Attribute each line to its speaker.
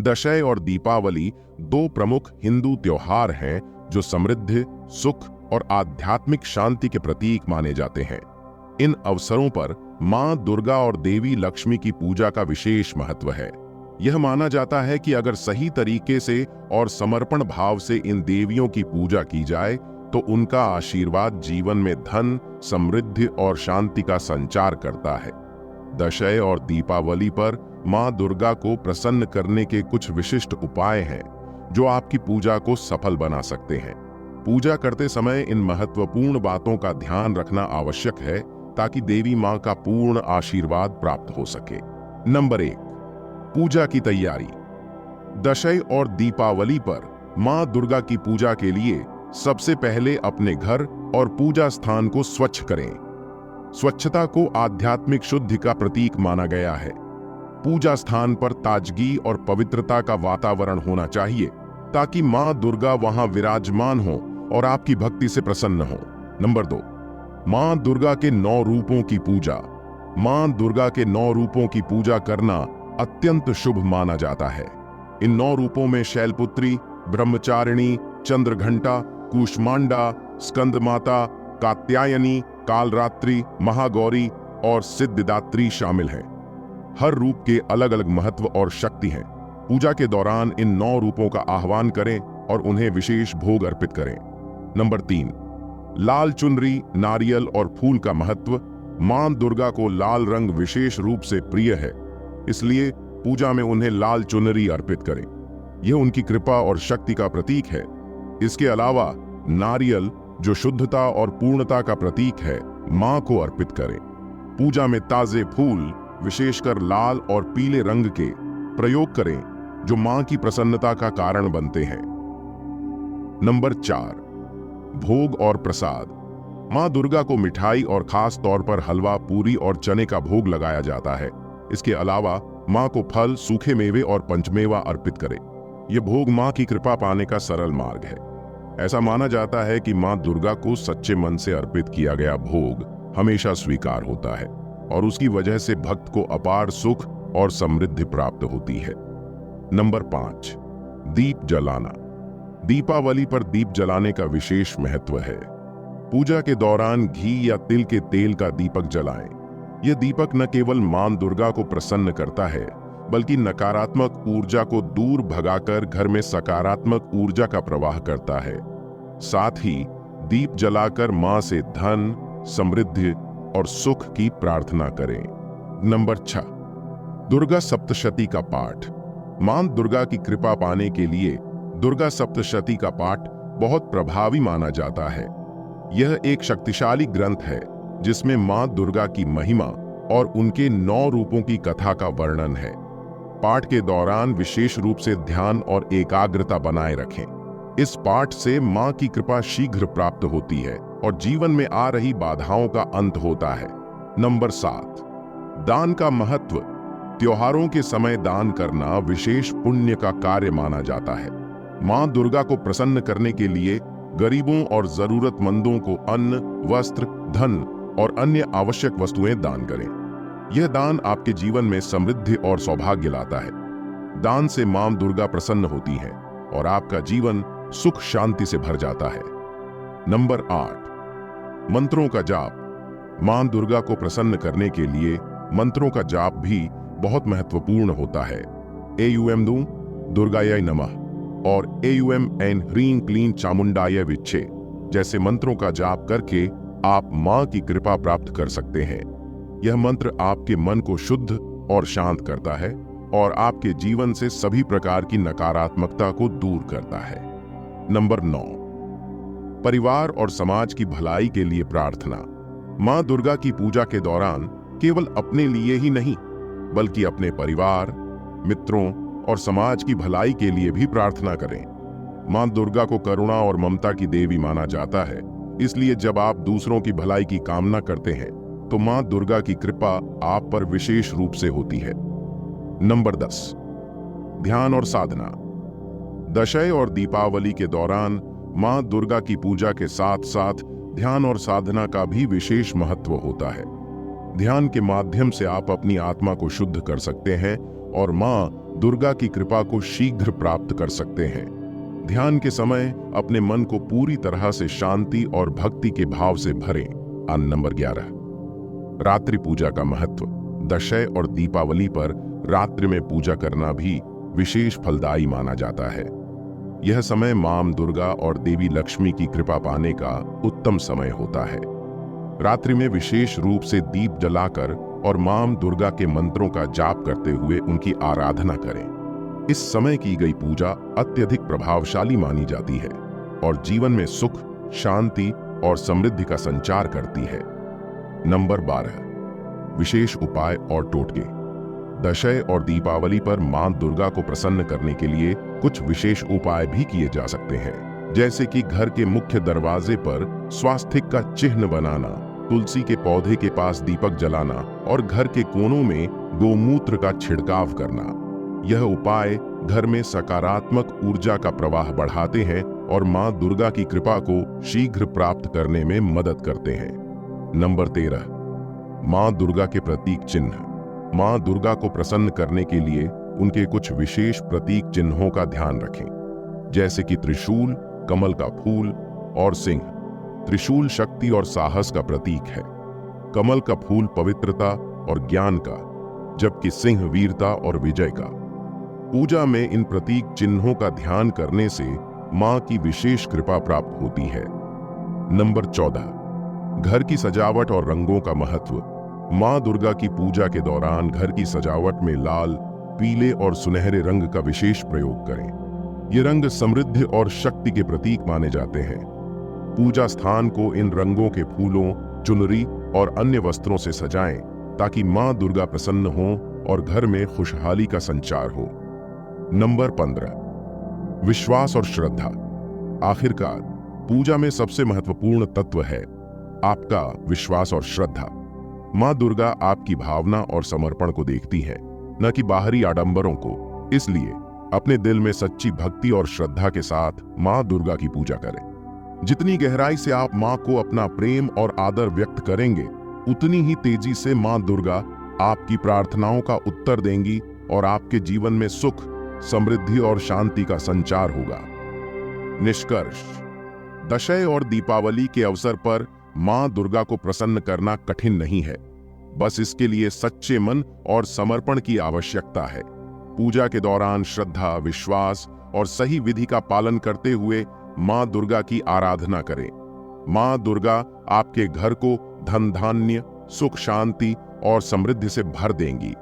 Speaker 1: दशैं और दीपावली दो प्रमुख हिंदू त्योहार हैं जो समृद्धि, सुख और आध्यात्मिक शांति के प्रतीक माने जाते हैं। इन अवसरों पर मां दुर्गा और देवी लक्ष्मी की पूजा का विशेष महत्व है। यह माना जाता है कि अगर सही तरीके से और समर्पण भाव से इन देवियों की पूजा की जाए तो उनका आशीर्वाद जीवन में धन, समृद्धि और शांति का संचार करता है। दशैं और दीपावली पर मां दुर्गा को प्रसन्न करने के कुछ विशिष्ट उपाय हैं जो आपकी पूजा को सफल बना सकते हैं। पूजा करते समय इन महत्वपूर्ण बातों का ध्यान रखना आवश्यक है ताकि देवी मां का पूर्ण आशीर्वाद प्राप्त हो सके। नंबर 1, पूजा की तैयारी। दशैं और दीपावली पर मां दुर्गा की पूजा के लिए सबसे पहले अपने घर और पूजा स्थान को स्वच्छ करें। स्वच्छता को आध्यात्मिक शुद्धि का प्रतीक माना गया है। पूजा स्थान पर ताजगी और पवित्रता का वातावरण होना चाहिए ताकि मां दुर्गा वहां विराजमान हो और आपकी भक्ति से प्रसन्न हो। नंबर 2, मां दुर्गा के 9 रूपों की पूजा। मां दुर्गा के 9 रूपों की पूजा करना अत्यंत शुभ माना जाता है। इन 9 रूपों में शैलपुत्री, ब्रह्मचारिणी, चंद्रघंटा, कूष्मांडा, स्कंदमाता, कात्यायनी, कालरात्रि, महागौरी और सिद्धिदात्री शामिल हैं। हर रूप के अलग अलग महत्व और शक्ति हैं। पूजा के दौरान इन 9 रूपों का आह्वान करें और उन्हें विशेष भोग अर्पित करें। नंबर 3, लाल चुनरी, नारियल और फूल का महत्व। मां दुर्गा को लाल रंग विशेष रूप से प्रिय है, इसलिए पूजा में उन्हें लाल चुनरी अर्पित करें। यह उनकी कृपा और शक्ति का प्रतीक है। इसके अलावा नारियल, जो शुद्धता और पूर्णता का प्रतीक है, मां को अर्पित करें। पूजा में ताजे फूल, विशेषकर लाल और पीले रंग के, प्रयोग करें जो मां की प्रसन्नता का कारण बनते हैं। नंबर 4, भोग और प्रसाद। मां दुर्गा को मिठाई और खास तौर पर हलवा, पूरी और चने का भोग लगाया जाता है। इसके अलावा मां को फल, सूखे मेवे और पंचमेवा अर्पित करें। यह भोग मां की कृपा पाने का सरल मार्ग है। ऐसा माना जाता है कि मां दुर्गा को सच्चे मन से अर्पित किया गया भोग हमेशा स्वीकार होता है और उसकी वजह से भक्त को अपार सुख और समृद्धि प्राप्त होती है। नंबर 5, दीप जलाना। दीपावली पर दीप जलाने का विशेष महत्व है। पूजा के दौरान घी या तिल के तेल का दीपक जलाएं। यह दीपक न केवल मां दुर्गा को प्रसन्न करता है बल्कि नकारात्मक ऊर्जा को दूर भगाकर घर में सकारात्मक ऊर्जा का प्रवाह करता है। साथ ही दीप जलाकर मां से धन, समृद्धि और सुख की प्रार्थना करें। नंबर 6, दुर्गा सप्तशती का पाठ। मां दुर्गा की कृपा पाने के लिए दुर्गा सप्तशती का पाठ बहुत प्रभावी माना जाता है। यह एक शक्तिशाली ग्रंथ है जिसमें मां दुर्गा की महिमा और उनके 9 रूपों की कथा का वर्णन है। पाठ के दौरान विशेष रूप से ध्यान और एकाग्रता बनाए रखें। इस पाठ से मां की कृपा शीघ्र प्राप्त होती है और जीवन में आ रही बाधाओं का अंत होता है। नंबर 7, दान का महत्व। त्योहारों के समय दान करना विशेष पुण्य का कार्य माना जाता है। मां दुर्गा को प्रसन्न करने के लिए गरीबों और जरूरतमंदों को अन्न, वस्त्र, धन और अन्य आवश्यक वस्तुएं दान करें। यह दान आपके जीवन में समृद्धि और सौभाग्य लाता है। दान से मां दुर्गा प्रसन्न होती हैं और आपका जीवन सुख शांति से भर जाता है। नंबर 8, मंत्रों का जाप। मां दुर्गा को प्रसन्न करने के लिए मंत्रों का जाप भी बहुत महत्वपूर्ण होता है। एयूएम दूं दुर्गाय नमः और एयूएम एन ह्रीं क्लीं चामुंडाय विच्छे जैसे मंत्रों का जाप करके आप मां की कृपा प्राप्त कर सकते हैं। यह मंत्र आपके मन को शुद्ध और शांत करता है और आपके जीवन से सभी प्रकार की नकारात्मकता को दूर करता है। नंबर 9, परिवार और समाज की भलाई के लिए प्रार्थना। मां दुर्गा की पूजा के दौरान केवल अपने लिए ही नहीं बल्कि अपने परिवार, मित्रों और समाज की भलाई के लिए भी प्रार्थना करें। मां दुर्गा को करुणा और ममता की देवी माना जाता है, इसलिए जब आप दूसरों की भलाई की कामना करते हैं तो मां दुर्गा की कृपा आप पर विशेष रूप से होती है। नंबर 10, ध्यान और साधना। दशैं और दीपावली के दौरान मां दुर्गा की पूजा के साथ साथ ध्यान और साधना का भी विशेष महत्व होता है। ध्यान के माध्यम से आप अपनी आत्मा को शुद्ध कर सकते हैं और मां दुर्गा की कृपा को शीघ्र प्राप्त कर सकते हैं। ध्यान के समय अपने मन को पूरी तरह से शांति और भक्ति के भाव से भरें। नंबर 11, रात्रि पूजा का महत्व। दशैं और दीपावली पर रात्रि में पूजा करना भी विशेष फलदायी माना जाता है। यह समय मां दुर्गा और देवी लक्ष्मी की कृपा पाने का उत्तम समय होता है। रात्रि में विशेष रूप से दीप जलाकर और मां दुर्गा के मंत्रों का जाप करते हुए उनकी आराधना करें। इस समय की गई पूजा अत्यधिक प्रभावशाली मानी जाती है और जीवन में सुख, शांति और समृद्धि का संचार करती है। नंबर 12, विशेष उपाय और टोटके। दशैं और दीपावली पर मां दुर्गा को प्रसन्न करने के लिए कुछ विशेष उपाय भी किए जा सकते हैं, जैसे कि घर के मुख्य दरवाजे पर स्वास्तिक का चिन्ह बनाना, तुलसी के पौधे के पास दीपक जलाना और घर के कोनों में गोमूत्र का छिड़काव करना। यह उपाय घर में सकारात्मक ऊर्जा का प्रवाह बढ़ाते हैं और मां दुर्गा की कृपा को शीघ्र प्राप्त करने में मदद करते हैं। नंबर 13, मां दुर्गा के प्रतीक चिन्ह। मां दुर्गा को प्रसन्न करने के लिए उनके कुछ विशेष प्रतीक चिन्हों का ध्यान रखें, जैसे कि त्रिशूल, कमल का फूल और सिंह। त्रिशूल शक्ति और साहस का प्रतीक है, कमल का फूल पवित्रता और ज्ञान का, जबकि सिंह वीरता और विजय का। पूजा में इन प्रतीक चिन्हों का ध्यान करने से मां की विशेष कृपा प्राप्त होती है। नंबर 14, घर की सजावट और रंगों का महत्व। मां दुर्गा की पूजा के दौरान घर की सजावट में लाल, पीले और सुनहरे रंग का विशेष प्रयोग करें। ये रंग समृद्धि और शक्ति के प्रतीक माने जाते हैं। पूजा स्थान को इन रंगों के फूलों, चुनरी और अन्य वस्त्रों से सजाएं ताकि मां दुर्गा प्रसन्न हो और घर में खुशहाली का संचार हो। नंबर 15, विश्वास और श्रद्धा। आखिरकार पूजा में सबसे महत्वपूर्ण तत्व है आपका विश्वास और श्रद्धा। मां दुर्गा आपकी भावना और समर्पण को देखती है, न कि बाहरी आडंबरों को। इसलिए अपने दिल में सच्ची भक्ति और श्रद्धा के साथ मां दुर्गा की पूजा करें। जितनी गहराई से आप मां को अपना प्रेम और आदर व्यक्त करेंगे, उतनी ही तेजी से मां दुर्गा आपकी प्रार्थनाओं का उत्तर देंगी और आपके जीवन में सुख, समृद्धि और शांति का संचार होगा। निष्कर्ष, दशैं और दीपावली के अवसर पर मां दुर्गा को प्रसन्न करना कठिन नहीं है, बस इसके लिए सच्चे मन और समर्पण की आवश्यकता है। पूजा के दौरान श्रद्धा, विश्वास और सही विधि का पालन करते हुए मां दुर्गा की आराधना करें। मां दुर्गा आपके घर को धन, धान्य, सुख, शांति और समृद्धि से भर देंगी।